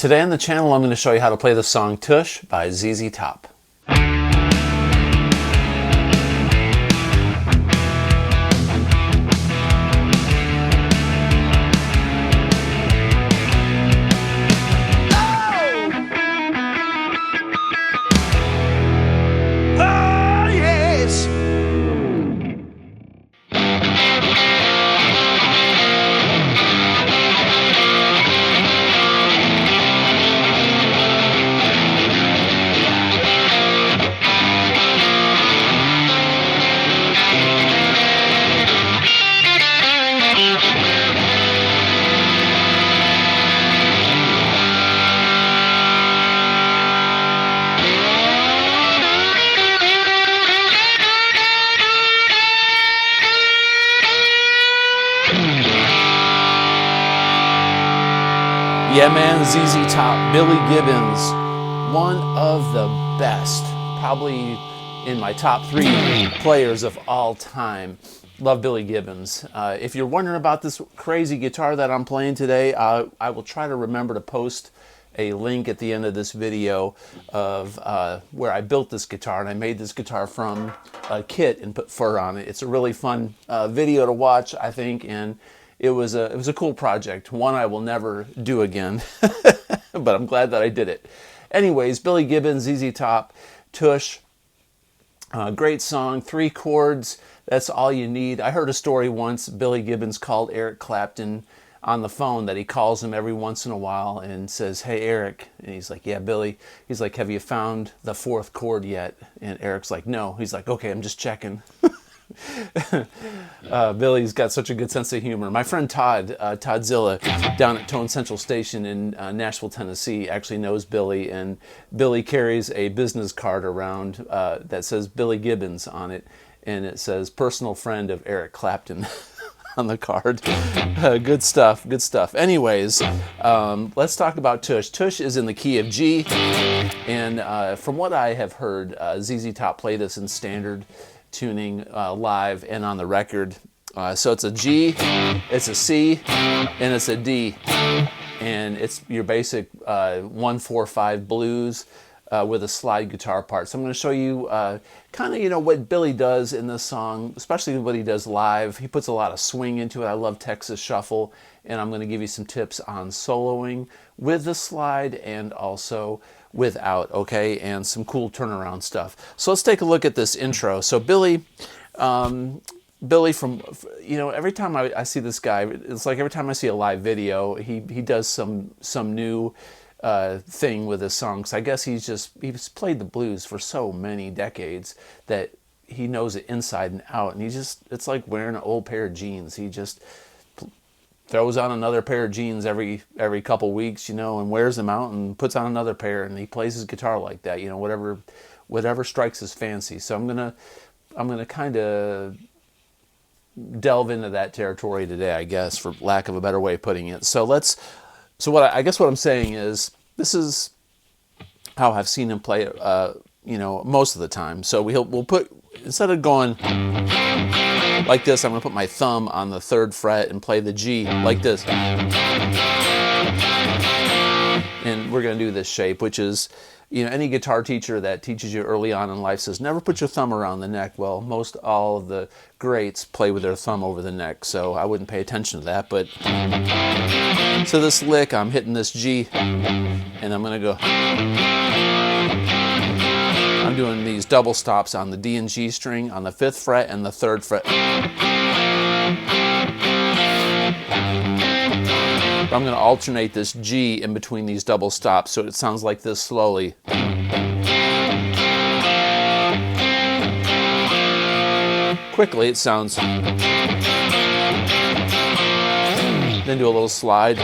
Today on the channel, I'm going to show you how to play the song Tush by ZZ Top. Yeah, man, ZZ Top, Billy Gibbons, one of the best, probably in my top 3 players of all time. Love Billy Gibbons. If you're wondering about this crazy guitar that I'm playing today, I will try to remember to post a link at the end of this video of where I built this guitar, and I made this guitar from a kit and put fur on it. It's a really fun video to watch, I think, and it was a cool project, one I will never do again, but I'm glad that I did it. Anyways, Billy Gibbons, ZZ Top, Tush, great song, 3 chords, that's all you need. I heard a story once, Billy Gibbons called Eric Clapton on the phone, that he calls him every once in a while and says, "Hey Eric," and he's like, "Yeah, Billy." He's like, "Have you found the 4th chord yet?" And Eric's like, "No." He's like, "Okay, I'm just checking." Billy's got such a good sense of humor. My friend Todd Zilla down at Tone Central Station in Nashville, Tennessee actually knows Billy, and Billy carries a business card around that says Billy Gibbons on it, and it says personal friend of Eric Clapton on the card. Good stuff, good stuff. Anyways, let's talk about Tush. Tush is in the key of G, and from what I have heard, ZZ Top play this in standard tuning live and on the record. So it's a G, it's a C, and it's a D, and it's your basic 1-4-5 blues with a slide guitar part. So I'm going to show you kind of what Billy does in this song, especially what he does live. He puts a lot of swing into it. I love Texas Shuffle, and I'm going to give you some tips on soloing with the slide and also without, okay, and some cool turnaround stuff. So let's take a look at this intro. So Billy from, every time I see this guy, it's like every time I see a live video, he does some new thing with his songs. I guess he's played the blues for so many decades that he knows it inside and out, and it's like wearing an old pair of jeans. He just throws on another pair of jeans every couple weeks, and wears them out and puts on another pair, and he plays his guitar like that, whatever strikes his fancy. So I'm gonna kind of delve into that territory today, I guess, for lack of a better way of putting it. So what I'm saying is, this is how I've seen him play it, most of the time. So we'll put, instead of going like this, I'm going to put my thumb on the 3rd fret and play the G like this. And we're going to do this shape, which is, any guitar teacher that teaches you early on in life says, never put your thumb around the neck. Well, most all of the greats play with their thumb over the neck, so I wouldn't pay attention to that. But so this lick, I'm hitting this G, and I'm going to go. I'm doing these double stops on the D and G string on the 5th fret and the 3rd fret. I'm going to alternate this G in between these double stops, so it sounds like this slowly. Quickly, it sounds. Then do a little slide.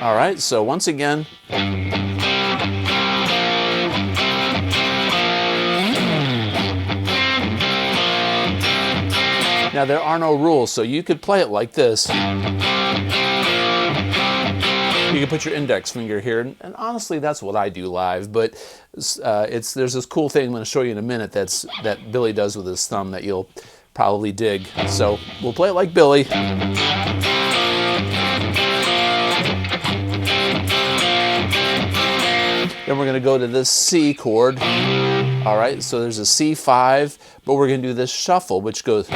All right, so once again. Now, there are no rules, so you could play it like this. You can put your index finger here, and honestly, that's what I do live, but there's this cool thing I'm going to show you in a minute that Billy does with his thumb that you'll probably dig. So we'll play it like Billy. Then we're going to go to this C chord. All right, so there's a C5, but we're going to do this shuffle, which goes...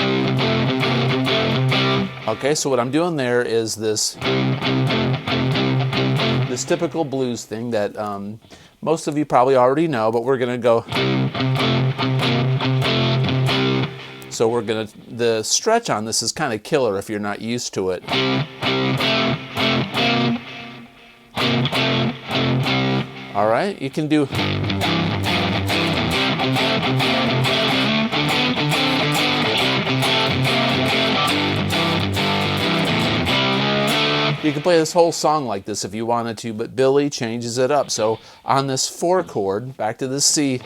Okay, so what I'm doing there is this typical blues thing that most of you probably already know, but we're going to go... So we're going to... The stretch on this is kind of killer if you're not used to it. All right, you can do... You can play this whole song like this if you wanted to, but Billy changes it up. So on this 4 chord, back to the C,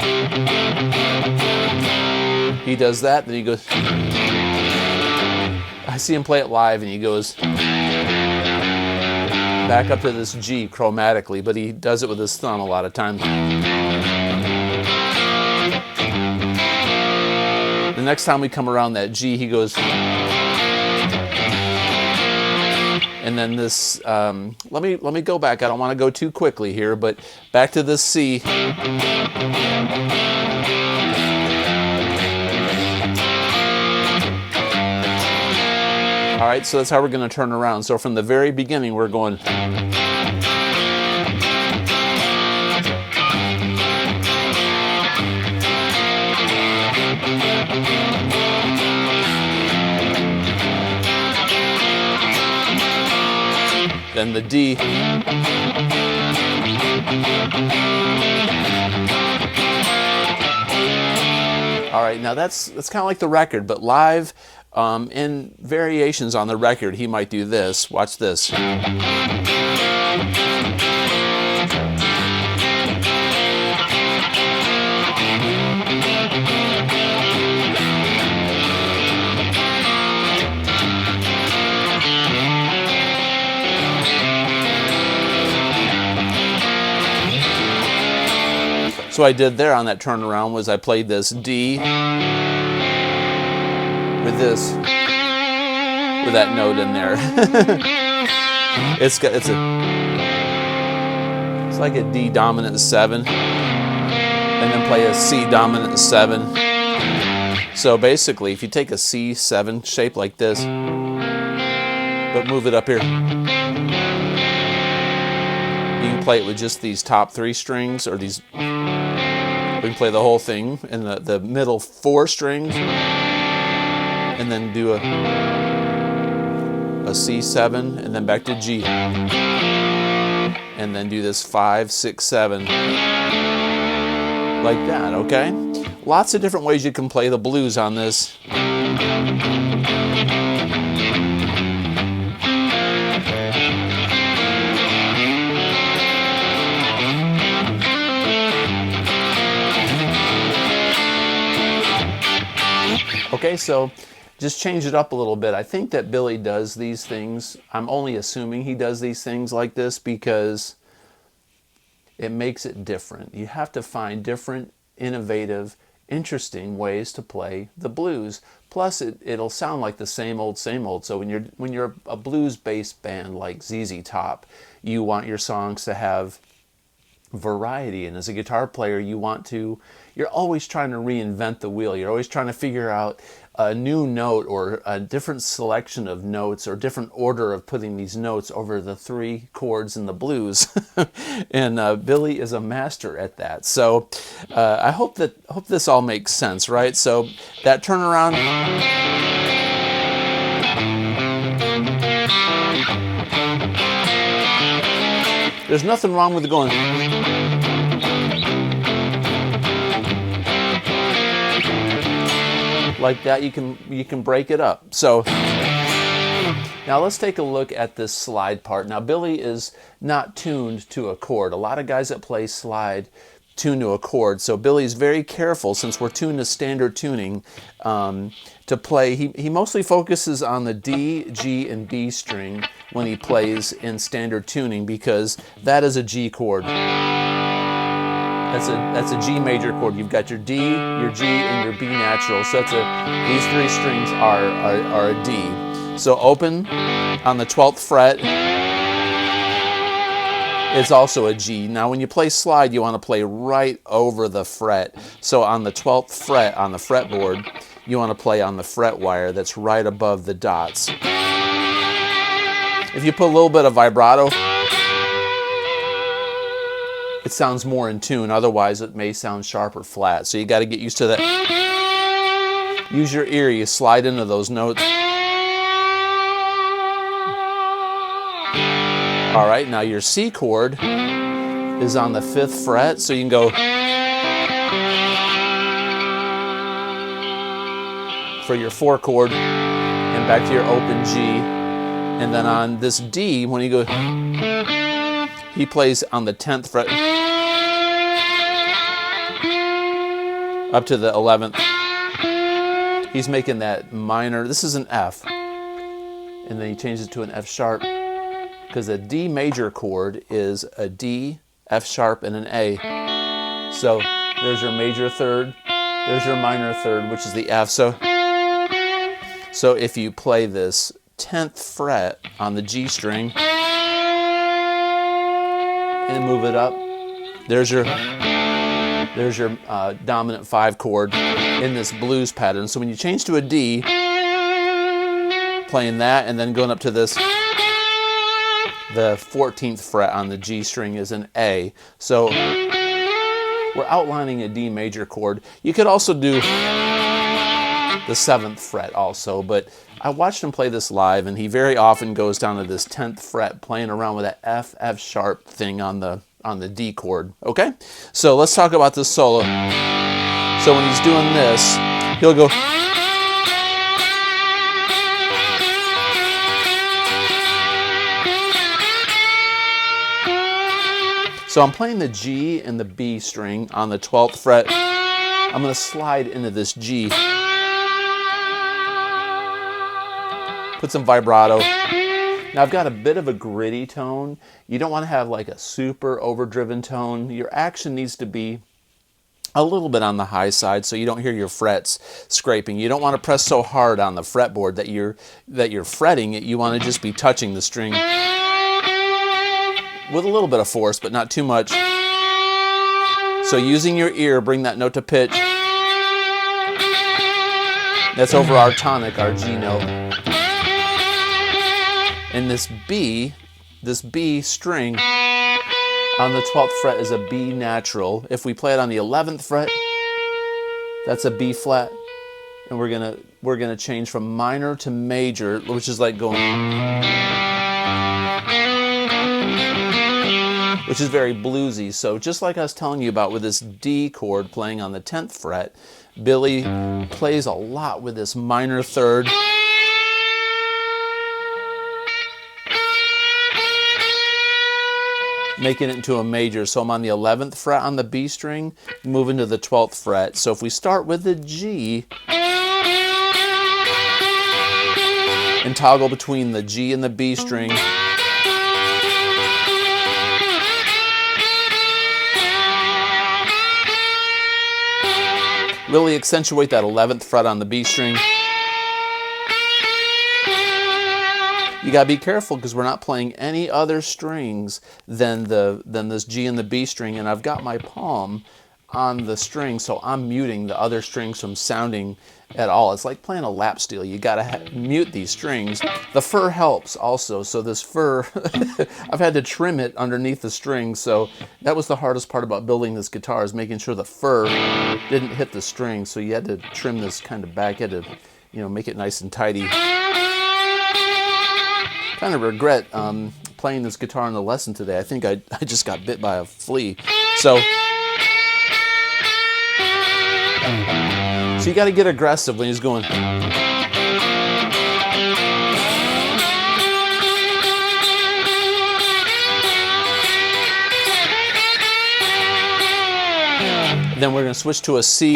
he does that, then he goes... I see him play it live, and he goes back up to this G chromatically, but he does it with his thumb a lot of times. The next time we come around that G, he goes... And then this, let me go back. I don't want to go too quickly here, but back to this C. All right, so that's how we're going to turn around. So from the very beginning, we're going... Then the D. All right, now that's kind of like the record, but live, in variations on the record, he might do this. Watch this. So what I did there on that turnaround was I played this D with this, with that note in there. It's like a D dominant 7, and then play a C dominant 7. So basically, if you take a C7 shape like this, but move it up here, you can play it with just these top 3 strings, or these. We can play the whole thing in the middle 4 strings, and then do a C7, and then back to G, and then do this 5, 6, 7, like that. Okay, lots of different ways you can play the blues on this. Okay, so just change it up a little bit. I think that Billy does these things. I'm only assuming he does these things like this because it makes it different. You have to find different, innovative, interesting ways to play the blues. Plus, it'll sound like the same old, same old. So when you're a blues-based band like ZZ Top, you want your songs to have variety, and as a guitar player you're always trying to reinvent the wheel. You're always trying to figure out a new note or a different selection of notes or different order of putting these notes over the 3 chords in the blues. And Billy is a master at that. So I hope this all makes sense, right? So that turnaround. There's nothing wrong with going like that. You can break it up. So now let's take a look at this slide part. Now Billy is not tuned to a chord. A lot of guys that play slide tune to a chord. So Billy's very careful, since we're tuned to standard tuning, to play. He mostly focuses on the D, G, and B string when he plays in standard tuning, because that is a G chord. That's a G major chord. You've got your D, your G, and your B natural. So these 3 strings are a D. So open on the 12th fret, is also a G. Now when you play slide, you want to play right over the fret. So on the 12th fret on the fretboard, you want to play on the fret wire that's right above the dots. If you put a little bit of vibrato, it sounds more in tune. Otherwise, it may sound sharp or flat. So you got to get used to that. Use your ear. You slide into those notes. All right, now your C chord is on the 5th fret, so you can go for your 4 chord and back to your open G. And then on this D, when you go, he plays on the 10th fret up to the 11th. He's making that minor, this is an F, and then he changes it to an F sharp, because a D major chord is a D, F sharp, and an A. So there's your major third, there's your minor third, which is the F. So if you play this 10th fret on the G string and move it up, there's your dominant 5 chord in this blues pattern. So when you change to a D, playing that and then going up to this, the 14th fret on the G string is an A. So we're outlining a D major chord. You could also do the 7th fret also, but I watched him play this live, and he very often goes down to this 10th fret playing around with that F sharp thing on the D chord. Okay? So let's talk about this solo. So when he's doing this, he'll go, so I'm playing the G and the B string on the 12th fret. I'm going to slide into this G. Put some vibrato. Now I've got a bit of a gritty tone. You don't want to have like a super overdriven tone. Your action needs to be a little bit on the high side so you don't hear your frets scraping. You don't want to press so hard on the fretboard that you're fretting it. You want to just be touching the string with a little bit of force, but not too much. So using your ear, bring that note to pitch. That's over our tonic, our G note. And this B string on the 12th fret is a B natural. If we play it on the 11th fret, that's a B flat. And we're gonna change from minor to major, which is like going, which is very bluesy. So just like I was telling you about with this D chord playing on the 10th fret, Billy plays a lot with this minor third. Making it into a major. So I'm on the 11th fret on the B string, moving to the 12th fret. So if we start with the G and toggle between the G and the B string, really accentuate that 11th fret on the B string. You gotta be careful because we're not playing any other strings than this G and the B string, and I've got my palm on the string, so I'm muting the other strings from sounding at all. It's like playing a lap steel. You gotta mute these strings. The fur helps also, so this fur, I've had to trim it underneath the strings, so that was the hardest part about building this guitar, is making sure the fur didn't hit the string, so you had to trim this kind of back. You had to, make it nice and tidy. Kind of regret playing this guitar in the lesson today. I think I just got bit by a flea. So you got to get aggressive when he's going. Then we're going to switch to a C,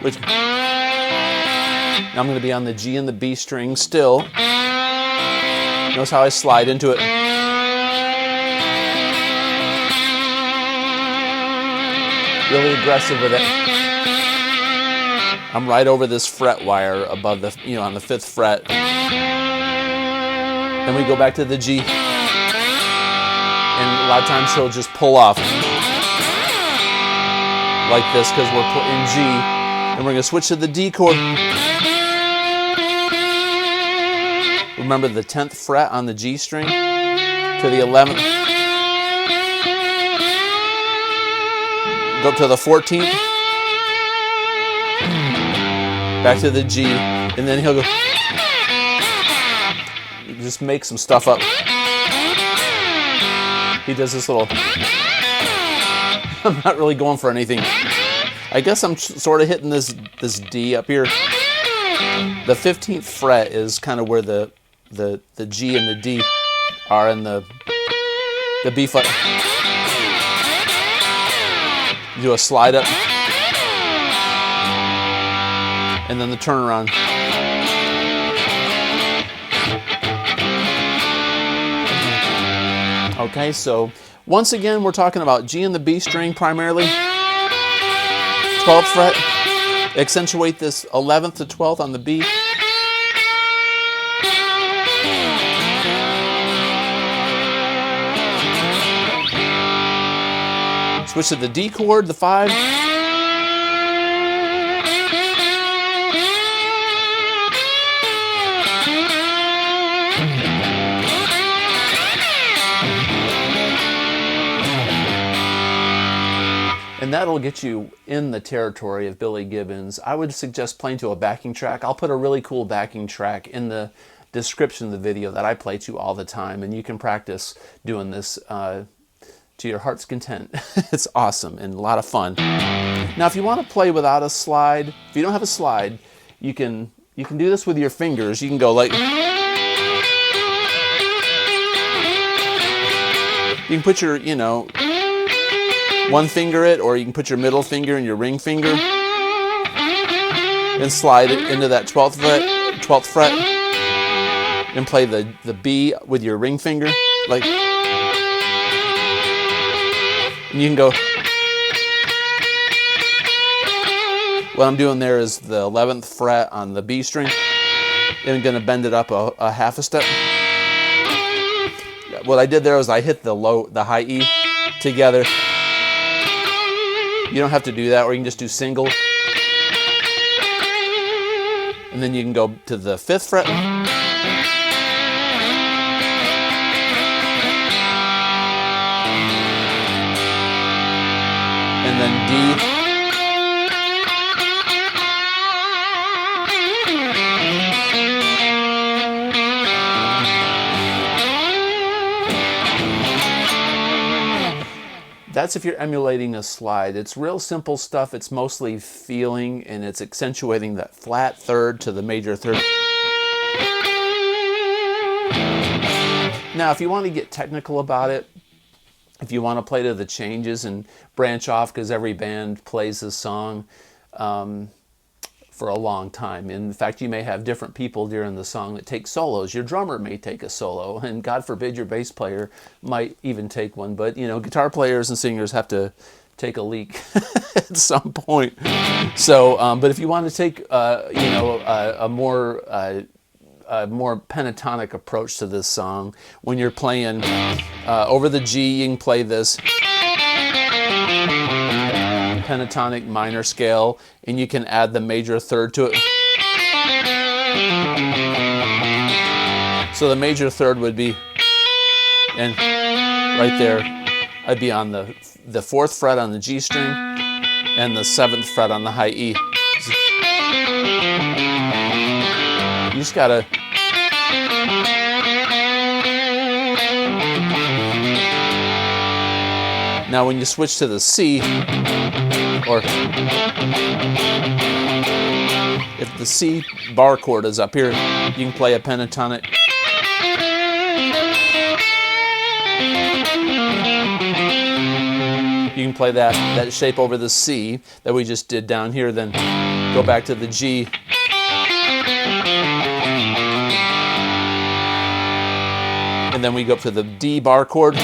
which now I'm going to be on the G and the B string still. Notice how I slide into it. Really aggressive with it. I'm right over this fret wire above the, on the 5th fret. Then we go back to the G and A lot of times he'll just pull off like this because we're in G, and we're going to switch to the D chord. Remember the 10th fret on the G string to the 11th. Go up to the 14th. Back to the G, and then he'll go. Just make some stuff up. He does this little. I'm not really going for anything. I guess I'm sort of hitting this D up here. The 15th fret is kind of where the G and the D are, and the B flat. Do a slide up, and then the turnaround. Okay, so once again, we're talking about G and the B string primarily. 12th fret. Accentuate this 11th to 12th on the B. Switch to the D chord, the 5. And that'll get you in the territory of Billy Gibbons. I would suggest playing to a backing track. I'll put a really cool backing track in the description of the video that I play to all the time, and you can practice doing this to your heart's content. It's awesome and a lot of fun. Now, if you want to play without a slide, if you don't have a slide, you can do this with your fingers. You can go like. You can put your, one finger it, or you can put your middle finger and your ring finger and slide it into that 12th fret, and play the B with your ring finger, like, and you can go. What I'm doing there is the 11th fret on the B string, and I'm going to bend it up a half a step. What I did there was I hit the high E together. You don't have to do that, or you can just do single. And then you can go to the 5th fret. And then D. That's if you're emulating a slide. It's real simple stuff. It's mostly feeling, and it's accentuating that flat third to the major third. Now, if you want to get technical about it, if you want to play to the changes and branch off, because every band plays this song for a long time. In fact, you may have different people during the song that take solos. Your drummer may take a solo, and God forbid your bass player might even take one. But, guitar players and singers have to take a leak at some point. So, but if you want to take, a more pentatonic approach to this song, when you're playing over the G, you can play this pentatonic minor scale, and you can add the major third to it. So the major third would be, and right there, I'd be on the 4th fret on the G string and the 7th fret on the high E. You just gotta now when you switch to the C, or if the C bar chord is up here, you can play a pentatonic. You can play that shape over the C that we just did down here, then go back to the G. And then we go up to the D bar chord,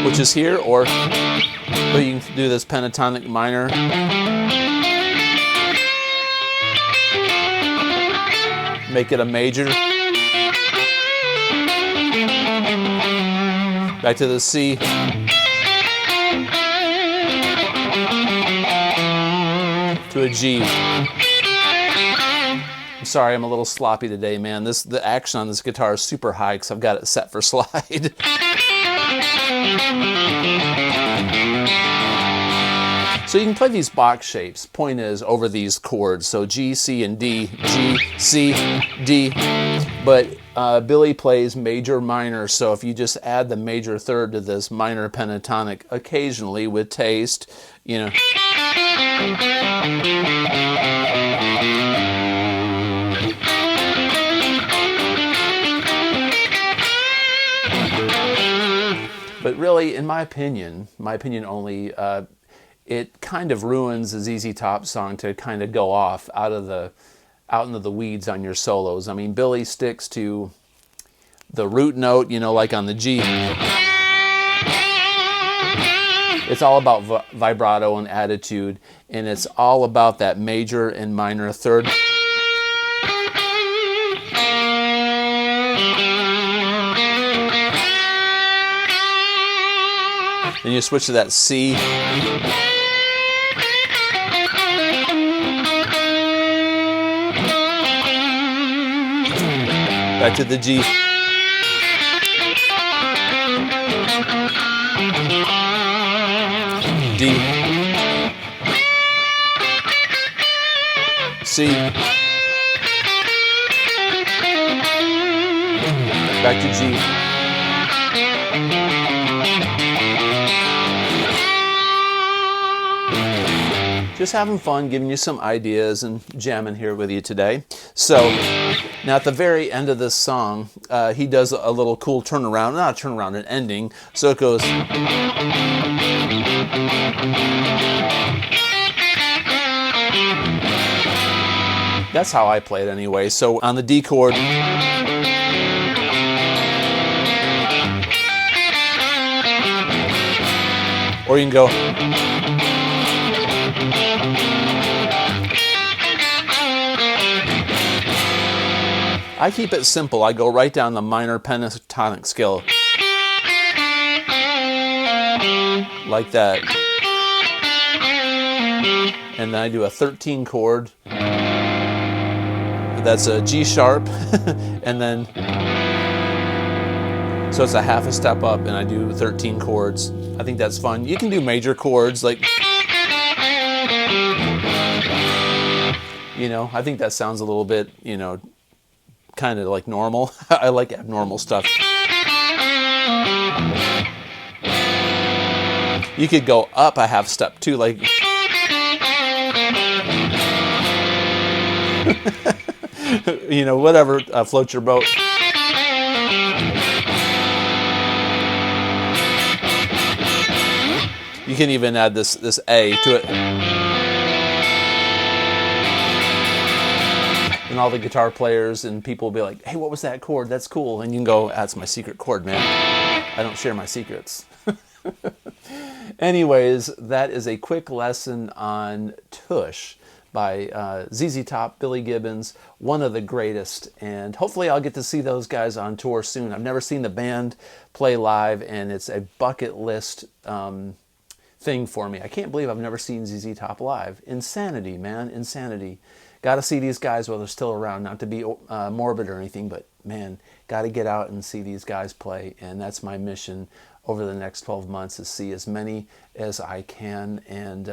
which is here, or you can do this pentatonic minor. Make it a major. Back to the C. to a G. I'm sorry, I'm a little sloppy today, man. The action on this guitar is super high because I've got it set for slide. So you can play these box shapes. Point is over these chords. So G, C, and D. G, C, D. But Billy plays major minor. So if you just add the major third to this minor pentatonic occasionally with taste, you know. But really, in my opinion only, it kind of ruins a ZZ Top song to kind of go off out into the weeds on your solos. I mean, Billy sticks to the root note, you know, like on the G. It's all about vibrato and attitude, and it's all about that major and minor third. Then you switch to that C. Back to the G. D. C. Back to G. Just having fun, giving you some ideas and jamming here with you today. So now at the very end of this song, he does a little cool turnaround, not a turnaround, an ending. So it goes. That's how I play it anyway. So on the D chord, or you can go. I keep it simple. I go right down the minor pentatonic scale. Like that. And then I do a 13 chord. That's a G sharp. And then, so it's a half a step up and I do 13 chords. I think that's fun. You can do major chords like, you know, I think that sounds a little bit, you know, kind of like normal. I like abnormal stuff. You could go up a half step too, like you know, whatever floats your boat. You can even add this A to it. And all the guitar players and people will be like, hey, what was that chord? That's cool. And you can go, that's my secret chord, man. I don't share my secrets. Anyways, that is a quick lesson on Tush by ZZ Top, Billy Gibbons, one of the greatest. And hopefully I'll get to see those guys on tour soon. I've never seen the band play live, and it's a bucket list thing for me. I can't believe I've never seen ZZ Top live. Insanity, man, insanity. Got to see these guys while they're still around, not to be morbid or anything, but man, got to get out and see these guys play, and that's my mission over the next 12 months, is see as many as I can. And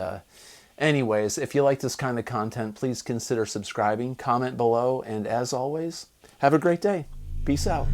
anyways, if you like this kind of content, please consider subscribing, comment below, and as always, have a great day. Peace out.